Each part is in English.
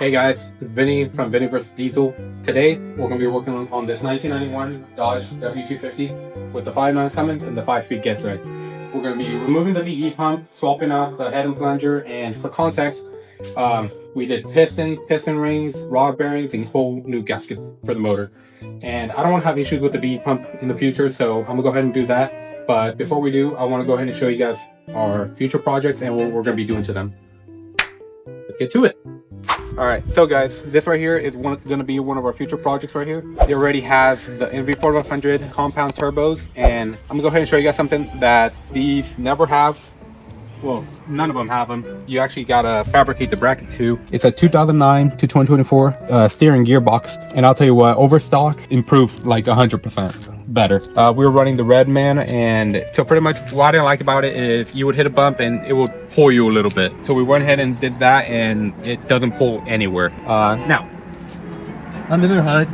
Hey guys, it's Vinny from Vinny vs. Diesel. Today we're going to be working on this 1991 Dodge W250 with the 5.9 Cummins and the 5-speed gets right. We're going to be removing the VE pump, swapping out the head and plunger, and for context, we did piston rings, rod bearings, and whole new gaskets for the motor. And I don't want to have issues with the VE pump in the future, so I'm going to go ahead and do that. But before we do, I want to go ahead and show you guys our future projects and what we're going to be doing to them. Let's get to it. All right, so guys, this right here is going to be one of our future projects right here. It already has the NV4500 compound turbos, and I'm gonna go ahead and show you guys something that these never have. Well, none of them have them. You actually gotta fabricate the bracket too. It's a 2009 to 2024 steering gearbox, and I'll tell you what, overstock improved like 100% better. We were running the Redman, and so pretty much what I didn't like about it is you would hit a bump and it would pull you a little bit. So we went ahead and did that, and it doesn't pull anywhere. Now, under the hood,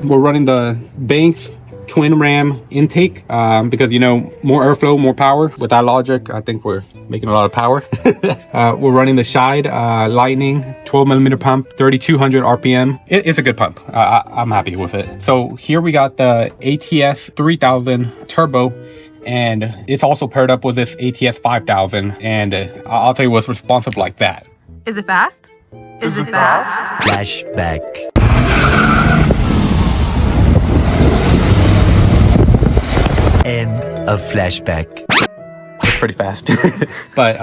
we're running the Banks twin ram intake because, you know, more airflow, more power. With that logic, I think we're making a lot of power. We're running the Scheid Lightning 12mm pump, 3200 RPM. It's a good pump. I'm happy with it. So here we got the ATS 3000 turbo, and it's also paired up with this ATS 5000, and I'll tell you what's responsive like that. Is it fast? Is it fast? Flashback. End of flashback. It's pretty fast. But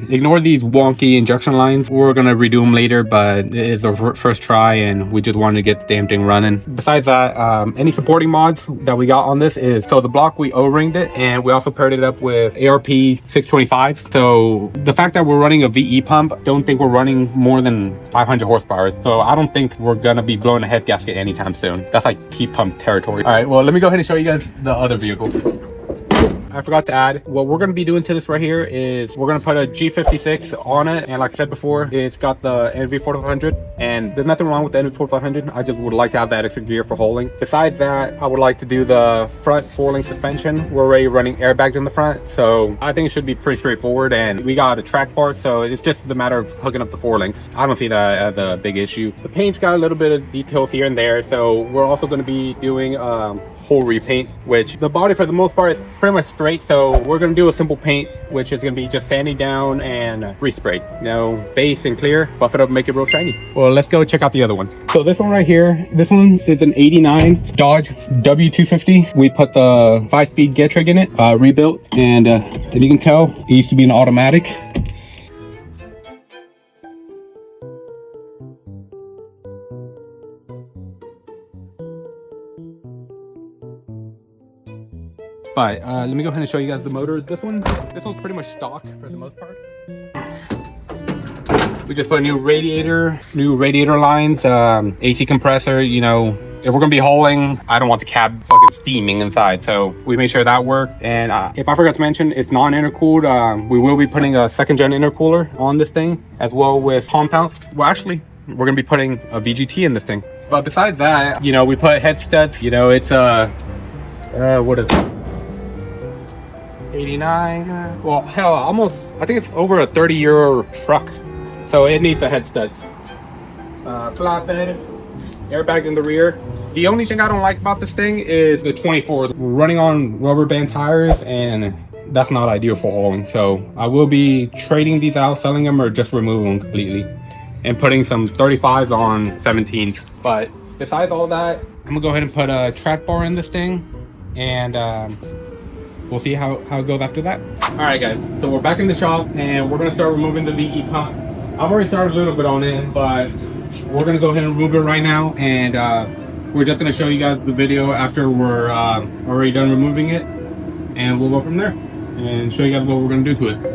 ignore these wonky injection lines. We're gonna redo them later, but it is our first try and we just wanted to get the damn thing running. Besides that, any supporting mods that we got on this is, so the block, we O-ringed it, and we also paired it up with ARP 625. So the fact that we're running a VE pump, don't think we're running more than 500 horsepower. So I don't think we're gonna be blowing a head gasket anytime soon. That's like key pump territory. All right, well, let me go ahead and show you guys the other vehicle. I forgot to add, what we're going to be doing to this right here is we're going to put a G56 on it, and like I said before, it's got the NV4500, and there's nothing wrong with the NV4500. I just would like to have that extra gear for hauling. Besides that, I would like to do the front four-link suspension. We're already running airbags in the front, so I think it should be pretty straightforward, and we got a track bar, so it's just a matter of hooking up the four links. I don't see that as a big issue. The paint's got a little bit of details here and there, so we're also going to be doing whole repaint, which the body for the most part is pretty much straight, so we're going to do a simple paint, which is going to be just sanding down and respray. No base and clear, buff it up and make it real shiny. Well, let's go check out the other one. So this one right here, this one is an 89 Dodge W250. We put the 5-speed Getrag in it, rebuilt, and as you can tell, it used to be an automatic. But let me go ahead and show you guys the motor. This one's pretty much stock for the most part. We just put a new radiator lines, AC compressor. You know, if we're gonna be hauling, I don't want the cab fucking steaming inside, so we made sure that worked. And if I forgot to mention, it's non-intercooled. We will be putting a second-gen intercooler on this thing, as well with compounds. Well, actually, we're gonna be putting a VGT in this thing. But besides that, you know, we put head studs. You know, it's what is it? 89, well, hell, almost, I think it's over a 30-year truck, so it needs a head studs. Flatbed, airbags in the rear. The only thing I don't like about this thing is the 24s. We're running on rubber band tires, and that's not ideal for hauling, so I will be trading these out, selling them, or just removing them completely and putting some 35s on 17s. But besides all that, I'm gonna go ahead and put a track bar in this thing, and we'll see how it goes after that. All right, guys, so we're back in the shop, and we're gonna start removing the VE pump. I've already started a little bit on it, but we're gonna go ahead and remove it right now, and we're just gonna show you guys the video after we're already done removing it, and we'll go from there and show you guys what we're gonna do to it.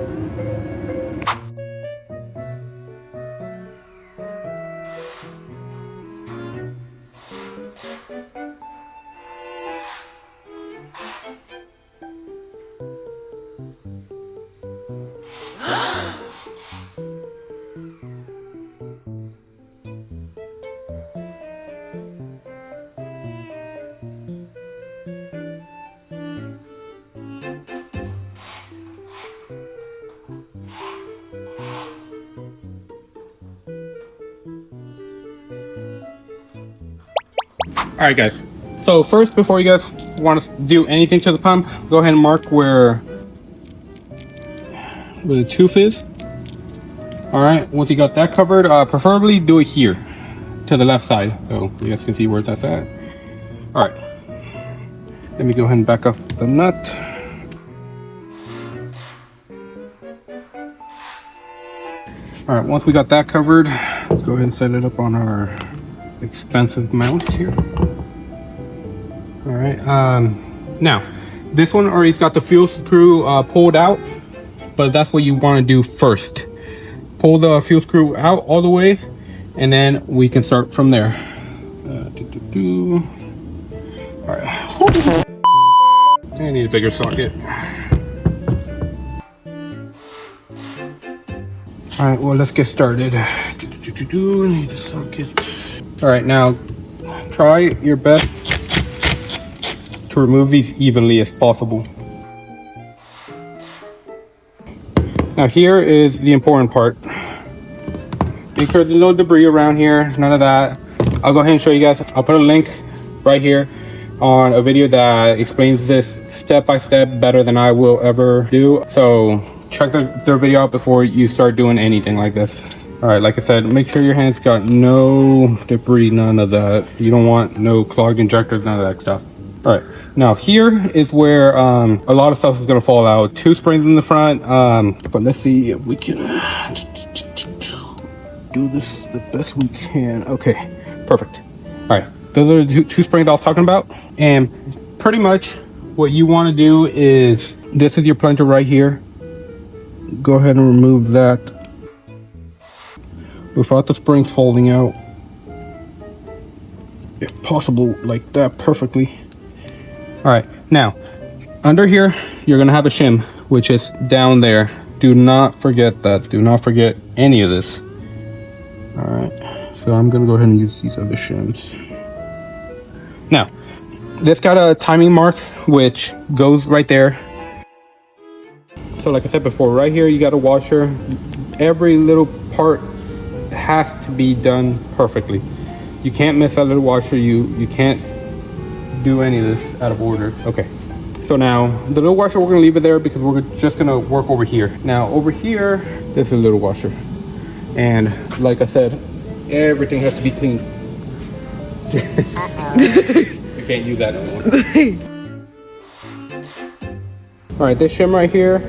Alright guys, so first before you guys want to do anything to the pump, go ahead and mark where the tooth is. Alright, once you got that covered, preferably do it here to the left side so you guys can see where that's at. Alright, let me go ahead and back off the nut. Alright, once we got that covered, let's go ahead and set it up on our expensive mount here. Alright, now this one already's got the fuel screw pulled out, but that's what you want to do first. Pull the fuel screw out all the way, and then we can start from there. Alright, I need a bigger socket. Alright, well, let's get started. Need a socket. Alright, now try your best to remove these evenly as possible. Now here is the important part. Make sure there's no debris around here, none of that. I'll go ahead and show you guys. I'll put a link right here on a video that explains this step by step better than I will ever do. So check their video out before you start doing anything like this. All right, like I said, make sure your hands got no debris, none of that. You don't want no clogged injectors, none of that stuff. All right, now here is where a lot of stuff is gonna fall out. 2 springs in the front, but let's see if we can do this the best we can. Okay, perfect. All right, those are the 2 springs I was talking about. And pretty much what you wanna do is, this is your plunger right here. Go ahead and remove that without the springs folding out, if possible, like that, perfectly. All right, now under here you're gonna have a shim, which is down there. Do not forget that. Do not forget any of this. All right, so I'm gonna go ahead and use these other shims. Now this got a timing mark which goes right there. So like I said before, right here you got a washer. Every little part has to be done perfectly. You can't miss that little washer. You can't do any of this out of order. Okay, so now the little washer, we're gonna leave it there because we're just gonna work over here. Now over here, this is a little washer, and like I said, everything has to be clean. You can't use that anymore. All right, this shim right here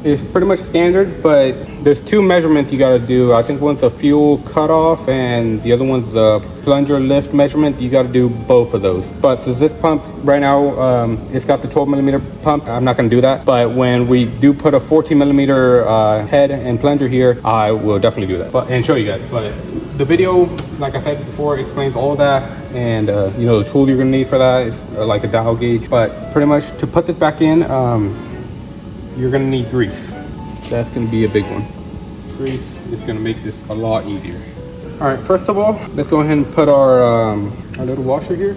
is pretty much standard, but there's 2 measurements you got to do. I think one's a fuel cutoff and the other one's the plunger lift measurement. You got to do both of those. But since this pump right now, it's got the 12mm pump, I'm not going to do that. But when we do put a 14mm head and plunger here, I will definitely do that and show you guys. But the video, like I said before, explains all of that, and you know, the tool you're going to need for that is like a dial gauge. But pretty much to put this back in, you're gonna need grease. That's gonna be a big one. Grease is gonna make this a lot easier. All right, first of all, let's go ahead and put our little washer here.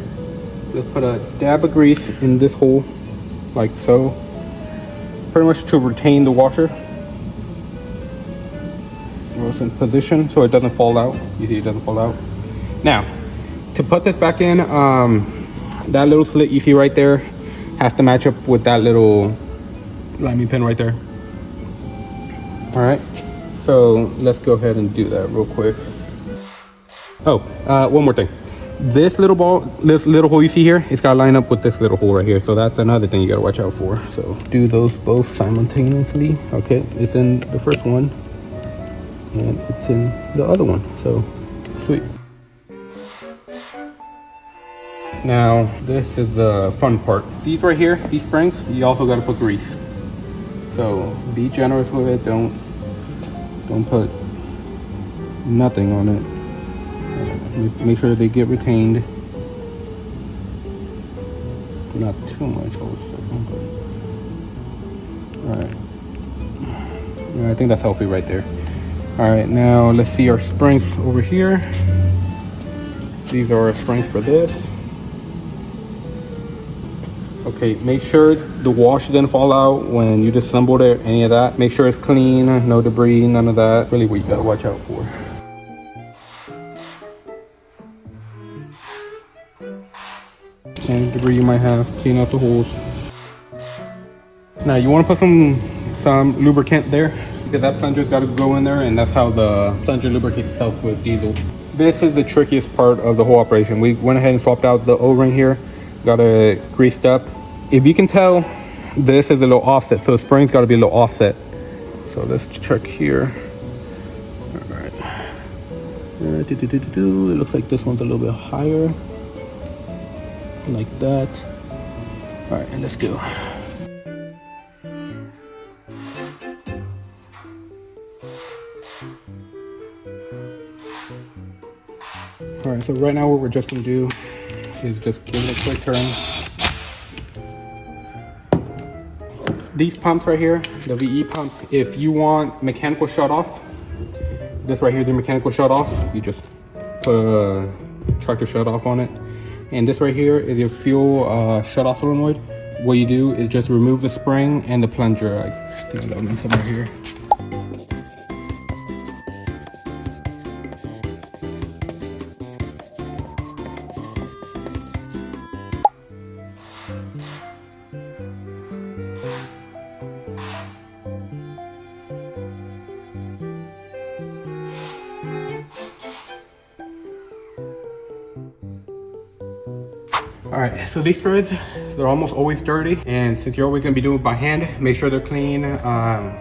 Let's put a dab of grease in this hole, like so. Pretty much to retain the washer. It's in position so it doesn't fall out. You see it doesn't fall out. Now, to put this back in, that little slit you see right there has to match up with that little liming pin right there. All right, so let's go ahead and do that real quick. Oh, one more thing. This little hole you see here, it's got to line up with this little hole right here. So that's another thing you got to watch out for. So do those both simultaneously. Okay, it's in the first one and it's in the other one. So sweet. Now this is the fun part. These right here, these springs, you also got to put grease. So be generous with it. Don't put nothing on it. Make sure they get retained. Not too much. All right. Yeah, I think that's healthy right there. All right, now let's see our springs over here. These are our springs for this. Okay, make sure the wash didn't fall out when you disassembled it, any of that. Make sure it's clean, no debris, none of that. Really what you gotta watch out for. Any debris you might have, clean out the holes. Now you want to put some lubricant there because that plunger's got to go in there, and that's how the plunger lubricates itself with diesel. This is the trickiest part of the whole operation. We went ahead and swapped out the O-ring here, got it greased up. If you can tell, this is a little offset, so the spring's got to be a little offset. So let's check here. All right. It looks like this one's a little bit higher, like that. All right, and let's go. All right, so right now what we're just gonna do is just give it a quick turn. These pumps right here, the VE pump, if you want mechanical shut off, this right here is the mechanical shut off. You just put a tractor shut off on it. And this right here is your fuel shut off solenoid. What you do is just remove the spring and the plunger. I think I got them somewhere here. All right, so these threads, they're almost always dirty, and since you're always gonna be doing it by hand, make sure they're clean.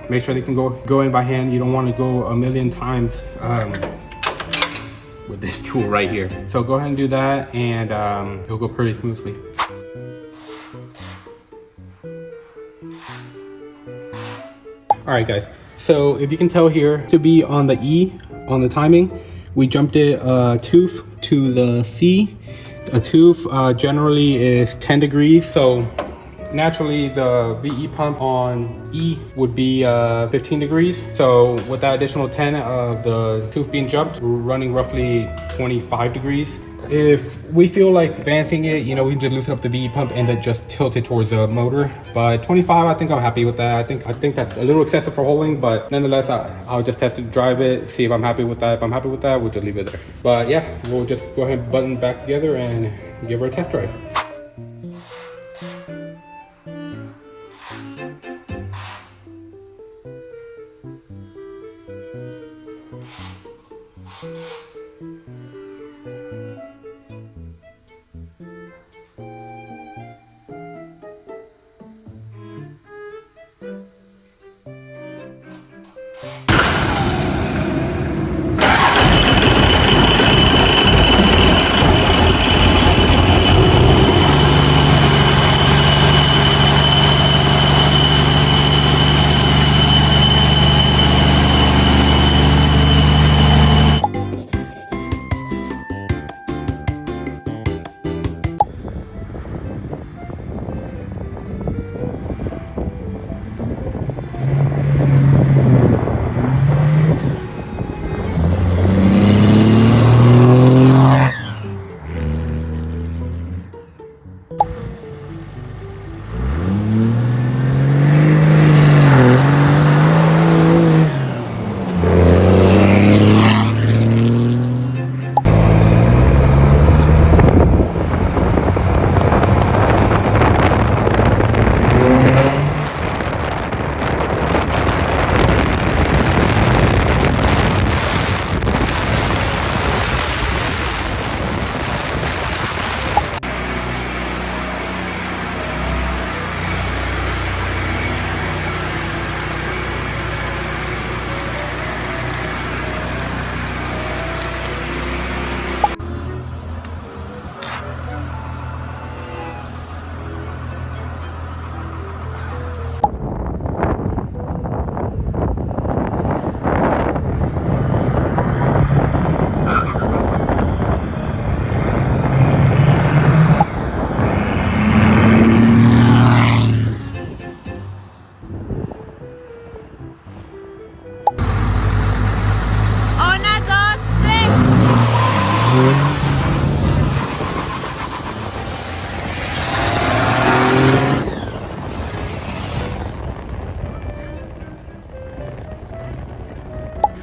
Make sure they can go in by hand. You don't want to go a million times with this tool right here. So go ahead and do that, and it'll go pretty smoothly. All right, guys. So if you can tell here, to be on the E on the timing, we jumped it tooth to the C. A tooth generally is 10 degrees, so naturally the VE pump on E would be 15 degrees. So with that additional 10 of the tooth being jumped, we're running roughly 25 degrees. If we feel like advancing it, you know, we can just loosen up the VE pump and then just tilt it towards the motor. But 25, I think I'm happy with that. I think that's a little excessive for holding, but nonetheless, I'll just test it, drive it, see if I'm happy with that. If I'm happy with that, we'll just leave it there. But yeah, we'll just go ahead and button back together and give her a test drive.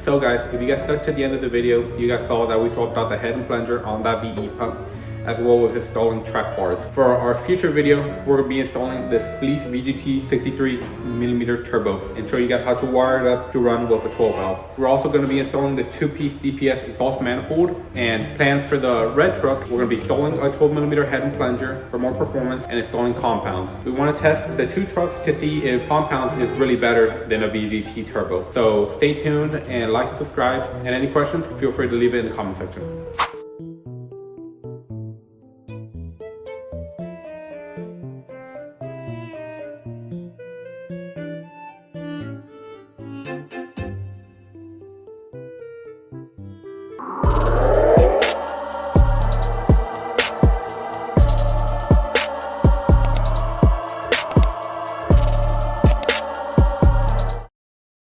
So guys, if you guys stuck to the end of the video, you guys saw that we swapped out the head and plunger on that VE pump. as well as installing track bars. For our future video, we're going to be installing this Fleece VGT 63mm turbo and show you guys how to wire it up to run with a 12 valve. We're also going to be installing this 2-piece DPS exhaust manifold, and plans for the red truck, we're going to be installing a 12mm head and plunger for more performance and installing compounds. We want to test the two trucks to see if compounds is really better than a VGT turbo. So stay tuned and like and subscribe, and any questions, feel free to leave it in the comment section.